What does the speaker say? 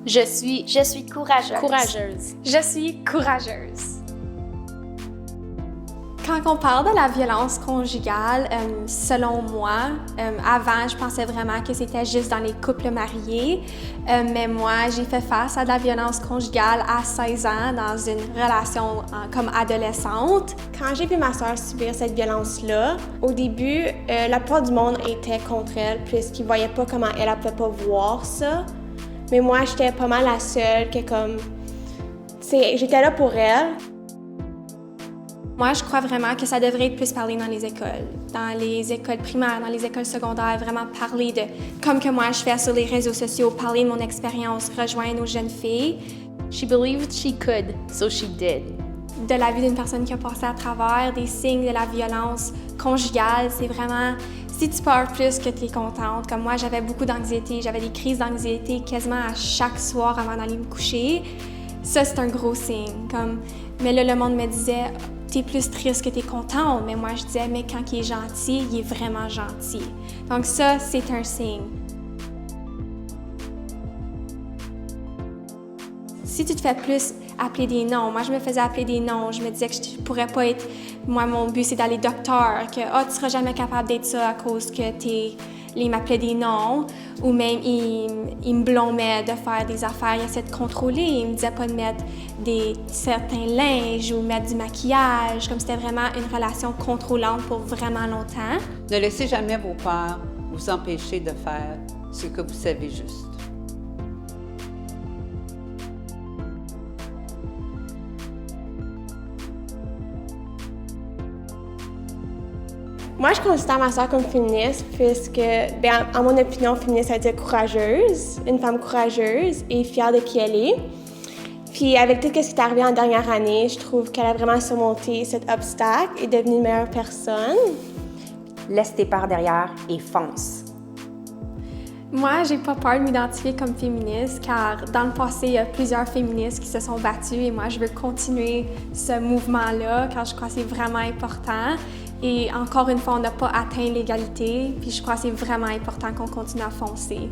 Je suis courageuse. Courageuse. Je suis courageuse. Quand on parle de la violence conjugale, selon moi, avant, je pensais vraiment que c'était juste dans les couples mariés, mais moi, j'ai fait face à de la violence conjugale à 16 ans dans une relation comme adolescente. Quand j'ai vu ma sœur subir cette violence-là, au début, la plupart du monde était contre elle puisqu'ils ne voyaient pas comment elle ne pouvait pas voir ça. Mais moi, j'étais pas mal la seule que j'étais là pour elle. Moi, je crois vraiment que ça devrait être plus parlé dans les écoles primaires, dans les écoles secondaires, vraiment parler de, comme que moi je fais sur les réseaux sociaux, parler de mon expérience, rejoindre nos jeunes filles. She believed she could, so she did. De la vie d'une personne qui a passé à travers des signes de la violence conjugale, c'est vraiment, si tu pars plus que tu es contente, comme moi j'avais beaucoup d'anxiété, j'avais des crises d'anxiété quasiment à chaque soir avant d'aller me coucher, ça c'est un gros signe. Mais là, le monde me disait, t'es plus triste que t'es contente, mais moi je disais, mais quand il est gentil, il est vraiment gentil. Donc ça, c'est un signe. Si tu te fais plus appeler des noms, moi je me faisais appeler des noms, je me disais que je pourrais pas être, moi mon but c'est d'aller docteur, que tu seras jamais capable d'être ça à cause que il m'appelait des noms, ou même il me blâmait de faire des affaires, il essaie de contrôler, il me disait pas de mettre certains linges ou mettre du maquillage, comme c'était vraiment une relation contrôlante pour vraiment longtemps. Ne laissez jamais vos peurs vous empêcher de faire ce que vous savez juste. Moi, je considère ma sœur comme féministe puisque, en mon opinion, féministe, ça veut dire courageuse, une femme courageuse et fière de qui elle est. Puis avec tout ce qui est arrivé en dernière année, je trouve qu'elle a vraiment surmonté cet obstacle et est devenue une meilleure personne. Laisse tes peurs derrière et fonce. Moi, j'ai pas peur de m'identifier comme féministe car dans le passé, il y a plusieurs féministes qui se sont battues et moi, je veux continuer ce mouvement-là car je crois que c'est vraiment important. Et encore une fois, on n'a pas atteint l'égalité, puis je crois que c'est vraiment important qu'on continue à foncer.